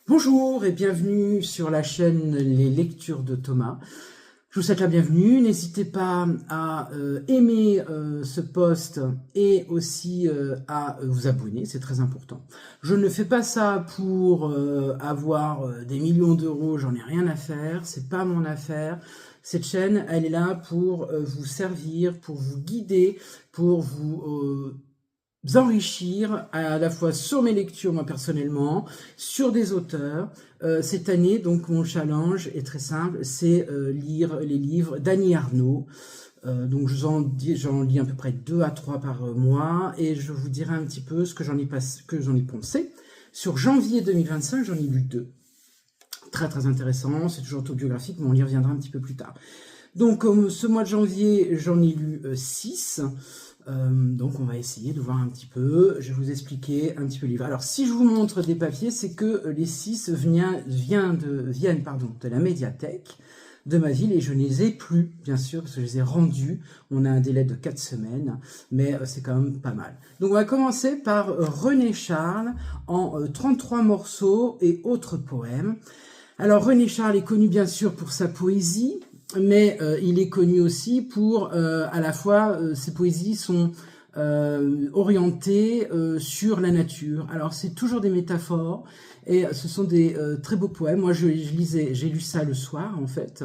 Bonjour et bienvenue sur la chaîne Les Lectures de Thomas. Je vous souhaite la bienvenue. N'hésitez pas à aimer ce post et aussi à vous abonner, c'est très important. Je ne fais pas ça pour avoir des millions d'euros, j'en ai rien à faire, c'est pas mon affaire. Cette chaîne, elle est là pour vous servir, pour vous guider, pour vous enrichir à la fois sur mes lectures, moi personnellement, sur des auteurs. Cette année, donc, mon challenge est très simple, c'est lire les livres d'Annie Ernaux. Donc j'en lis à peu près 2 à 3 par mois, et je vous dirai un petit peu ce que j'en ai pensé. Sur janvier 2025, j'en ai lu 2. Très très intéressant, c'est toujours autobiographique, mais on y reviendra un petit peu plus tard. Donc ce mois de janvier, j'en ai lu 6. Donc on va essayer de voir un petit peu, je vais vous expliquer un petit peu le livre. Alors si je vous montre des papiers, c'est que les 6 viennent de la médiathèque de ma ville, et je ne les ai plus, bien sûr, parce que je les ai rendus. On a un délai de 4 semaines, mais c'est quand même pas mal. Donc on va commencer par René Charles en 33 morceaux et autres poèmes. Alors René Charles est connu bien sûr pour sa poésie, mais il est connu aussi pour, à la fois, ses poésies sont orientées sur la nature. Alors c'est toujours des métaphores, et ce sont des très beaux poèmes. Moi j'ai lu ça le soir en fait,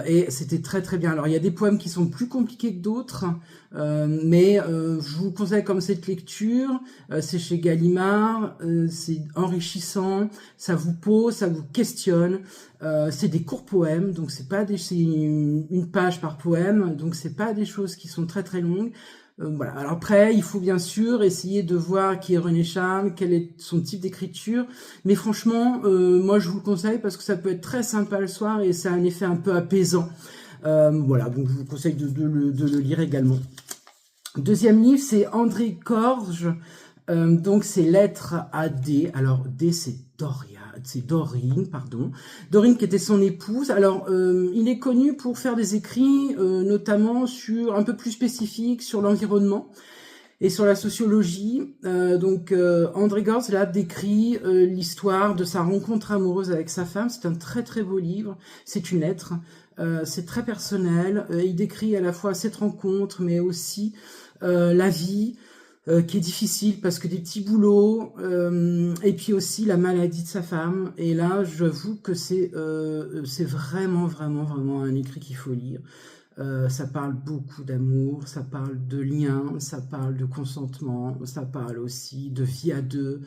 et c'était très très bien. Alors il y a des poèmes qui sont plus compliqués que d'autres, mais je vous conseille comme cette lecture. C'est chez Gallimard, c'est enrichissant, ça vous pose, ça vous questionne. C'est des courts poèmes, donc c'est une page par poème, donc c'est pas des choses qui sont très très longues. Voilà. Alors après, il faut bien sûr essayer de voir qui est René Charles, quel est son type d'écriture. Mais franchement, moi je vous le conseille parce que ça peut être très sympa le soir et ça a un effet un peu apaisant. Voilà, donc je vous conseille de le lire également. Deuxième livre, c'est André Gorge. Donc c'est Lettres à D. Alors D, c'est Dorine, pardon. Dorine qui était son épouse. Alors il est connu pour faire des écrits notamment sur un peu plus spécifiques sur l'environnement et sur la sociologie. André Gorz là décrit l'histoire de sa rencontre amoureuse avec sa femme. C'est un très très beau livre. C'est une lettre. C'est très personnel. Il décrit à la fois cette rencontre, mais aussi la vie. Qui est difficile parce que des petits boulots, et puis aussi la maladie de sa femme. Et là, j'avoue que c'est vraiment, vraiment, vraiment un écrit qu'il faut lire. Ça parle beaucoup d'amour, ça parle de liens, ça parle de consentement, ça parle aussi de vie à deux,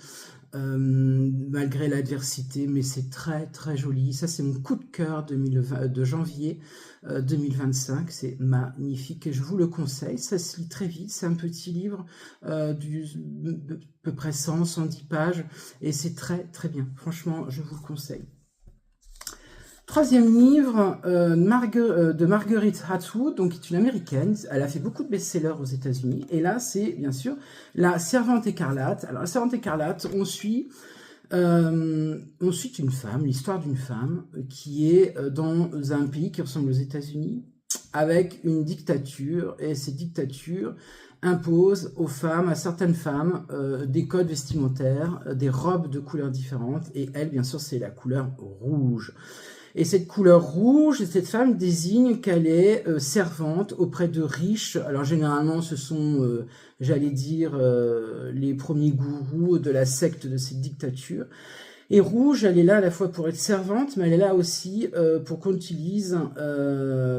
malgré l'adversité, mais c'est très très joli. Ça, c'est mon coup de cœur de janvier 2025, c'est magnifique et je vous le conseille. Ça se lit très vite, c'est un petit livre à peu près 110 pages, et c'est très très bien. Franchement, je vous le conseille. Troisième livre de Marguerite Atwood, donc qui est une américaine. Elle a fait beaucoup de best-sellers aux États-Unis. Et là, c'est bien sûr La Servante écarlate. Alors, La Servante écarlate, on suit une femme, l'histoire d'une femme qui est dans un pays qui ressemble aux États-Unis, avec une dictature. Et cette dictature impose aux femmes, à certaines femmes, des codes vestimentaires, des robes de couleurs différentes. Et elle, bien sûr, c'est la couleur rouge. Et cette couleur rouge, cette femme désigne qu'elle est servante auprès de riches. Alors généralement, ce sont, j'allais dire, les premiers gourous de la secte de cette dictature. Et rouge, elle est là à la fois pour être servante, mais elle est là aussi pour qu'on utilise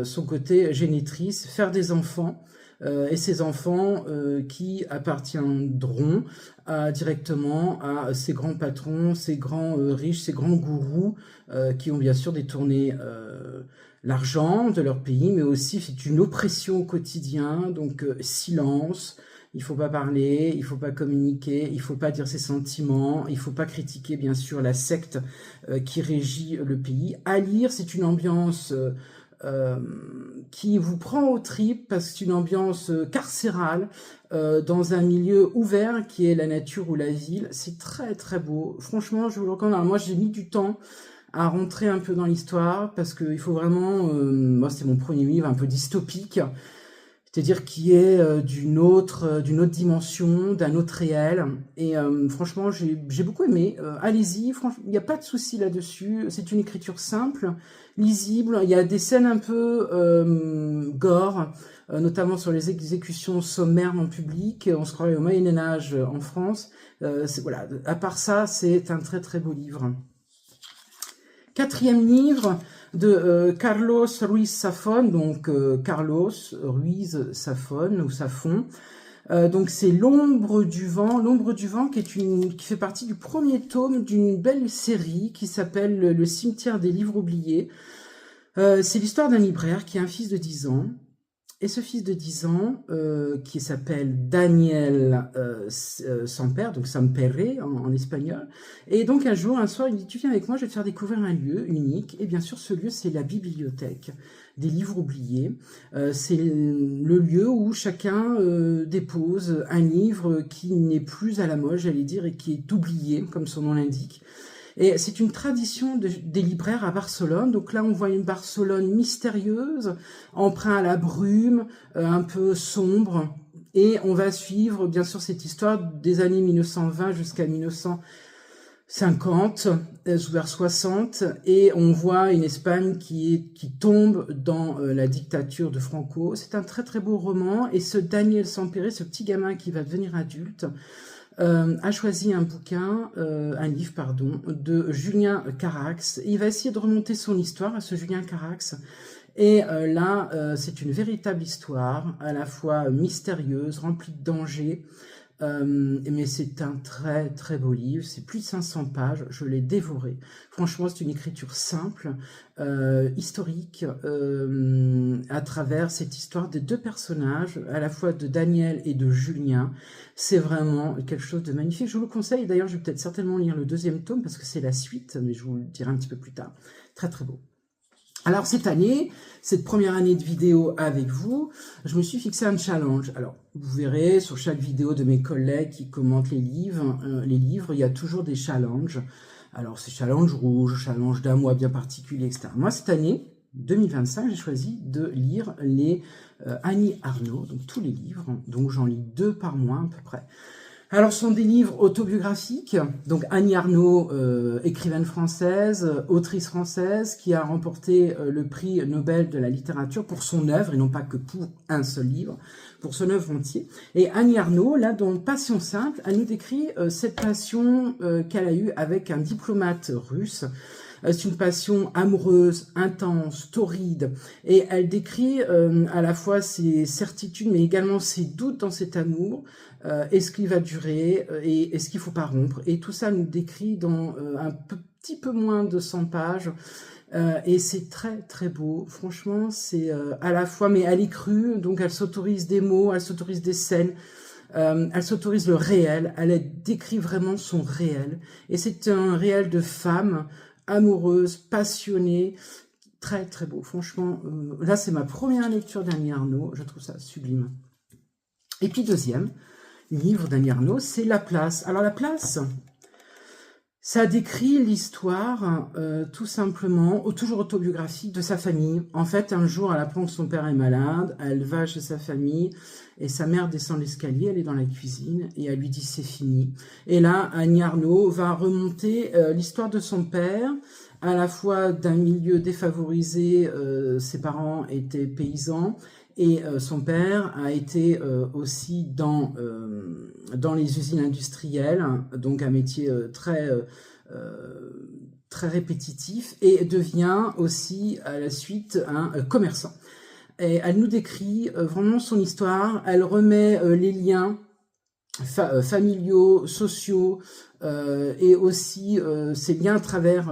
son côté génitrice, faire des enfants. Et ces enfants qui appartiendront directement à ces grands patrons, ces grands riches, ces grands gourous qui ont bien sûr détourné l'argent de leur pays, mais aussi c'est une oppression au quotidien, donc silence. Il ne faut pas parler, il ne faut pas communiquer, il ne faut pas dire ses sentiments, il ne faut pas critiquer bien sûr la secte qui régit le pays. À lire, c'est une ambiance qui vous prend aux tripes parce que c'est une ambiance carcérale dans un milieu ouvert qui est la nature ou la ville. C'est très très beau. Franchement, je vous le recommande. Alors, moi, j'ai mis du temps à rentrer un peu dans l'histoire parce qu'il faut vraiment... moi, c'est mon premier livre un peu dystopique. c'est-à-dire qui est d'une autre dimension, d'un autre réel. Et franchement, j'ai beaucoup aimé. Allez-y, franchement, il n'y a pas de souci là-dessus. C'est une écriture simple, lisible. Il y a des scènes un peu gore, notamment sur les exécutions sommaires en public. On se croirait au Moyen-Âge en France. Voilà. À part ça, c'est un très très beau livre. Quatrième livre de Carlos Ruiz Zafón, donc Carlos Ruiz Zafón ou Zafón. Donc c'est L'ombre du vent qui fait partie du premier tome d'une belle série qui s'appelle Le cimetière des livres oubliés. C'est l'histoire d'un libraire qui a un fils de 10 ans. Et ce fils de 10 ans, qui s'appelle Daniel Samper, donc Sampere en espagnol, et donc un soir, il dit « Tu viens avec moi, je vais te faire découvrir un lieu unique. » Et bien sûr, ce lieu, c'est la bibliothèque des livres oubliés. C'est le lieu où chacun dépose un livre qui n'est plus à la mode, j'allais dire, et qui est oublié, comme son nom l'indique. Et c'est une tradition des libraires à Barcelone. Donc là, on voit une Barcelone mystérieuse, empreinte à la brume, un peu sombre. Et on va suivre, bien sûr, cette histoire des années 1920 jusqu'à 1950, vers 60. Et on voit une Espagne qui tombe dans la dictature de Franco. C'est un très, très beau roman. Et ce Daniel Sampere, ce petit gamin qui va devenir adulte, a choisi un livre de Julien Carax. Il va essayer de remonter son histoire à ce Julien Carax. Et là, c'est une véritable histoire, à la fois mystérieuse, remplie de dangers. Mais c'est un très très beau livre, c'est plus de 500 pages, je l'ai dévoré. Franchement, c'est une écriture simple, historique, à travers cette histoire des deux personnages, à la fois de Daniel et de Julien. C'est vraiment quelque chose de magnifique. Je vous le conseille, d'ailleurs je vais peut-être certainement lire le deuxième tome, parce que c'est la suite, mais je vous le dirai un petit peu plus tard. Très très beau. Alors cette année, cette première année de vidéo avec vous, je me suis fixé un challenge. Alors vous verrez sur chaque vidéo de mes collègues qui commentent les livres, il y a toujours des challenges. Alors c'est challenge rouge, challenge d'un mois bien particulier, etc. Moi cette année, 2025, j'ai choisi de lire les Annie Ernaux, donc tous les livres, donc j'en lis 2 par mois à peu près. Alors, ce sont des livres autobiographiques. Donc, Annie Ernaux, écrivaine française, autrice française, qui a remporté le prix Nobel de la littérature pour son œuvre, et non pas que pour un seul livre, pour son œuvre entière. Et Annie Ernaux, là, dans Passion simple, elle nous décrit cette passion qu'elle a eue avec un diplomate russe. C'est une passion amoureuse, intense, torride, et elle décrit à la fois ses certitudes, mais également ses doutes dans cet amour. Est-ce qu'il va durer et est-ce qu'il ne faut pas rompre? Et tout ça nous décrit dans petit peu moins de 100 pages. Et c'est très très beau. Franchement, c'est à la fois, mais elle est crue, donc elle s'autorise des mots, elle s'autorise des scènes. Elle s'autorise le réel, elle décrit vraiment son réel. Et c'est un réel de femme amoureuse, passionnée, très très beau. Franchement, là c'est ma première lecture d'Annie Ernaux, je trouve ça sublime. Et puis deuxième livre d'Annie Ernaux, c'est La Place. Alors La Place, ça décrit l'histoire tout simplement, toujours autobiographique, de sa famille. En fait, un jour, elle apprend que son père est malade, elle va chez sa famille, et sa mère descend l'escalier, elle est dans la cuisine, et elle lui dit « c'est fini ». Et là, Annie Ernaux va remonter l'histoire de son père, à la fois d'un milieu défavorisé, ses parents étaient paysans, et son père a été aussi dans les usines industrielles, donc un métier très répétitif, et devient aussi à la suite un commerçant. Et elle nous décrit vraiment son histoire, elle remet les liens familiaux, sociaux, et aussi ses liens à travers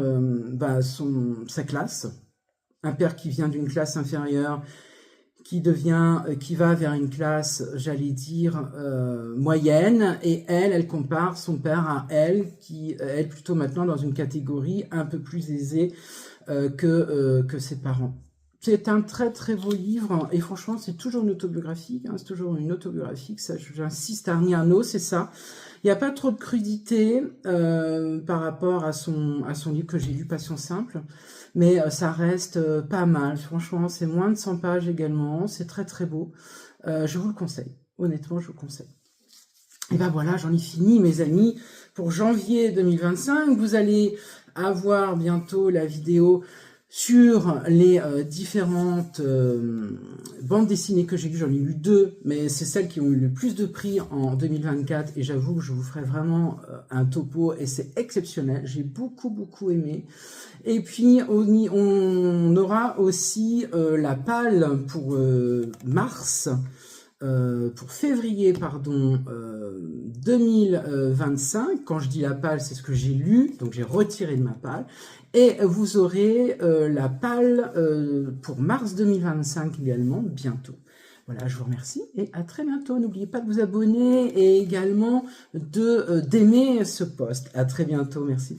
sa classe. Un père qui vient d'une classe inférieure, qui va vers une classe, j'allais dire, moyenne, et elle compare son père à elle, qui est plutôt maintenant dans une catégorie un peu plus aisée que ses parents. C'est un très très beau livre, et franchement c'est toujours une autobiographique, c'est toujours une autobiographique, ça j'insiste, Annie Ernaux, c'est ça. Il n'y a pas trop de crudité par rapport à son livre que j'ai lu, Passion simple, mais ça reste pas mal. Franchement, c'est moins de 100 pages également, c'est très très beau. Je vous le conseille. Honnêtement, je vous le conseille. Et ben voilà, j'en ai fini, mes amis. Pour janvier 2025, vous allez avoir bientôt la vidéo sur les différentes bandes dessinées que j'ai lues. J'en ai eu 2, mais c'est celles qui ont eu le plus de prix en 2024. Et j'avoue que je vous ferai vraiment un topo et c'est exceptionnel. J'ai beaucoup aimé. Et puis, on aura aussi la palle pour mars. Pour février, pardon, 2025, quand je dis la palle, c'est ce que j'ai lu, donc j'ai retiré de ma palle, et vous aurez la palle pour mars 2025 également, bientôt. Voilà, je vous remercie et à très bientôt. N'oubliez pas de vous abonner et également d'aimer ce post. À très bientôt, merci.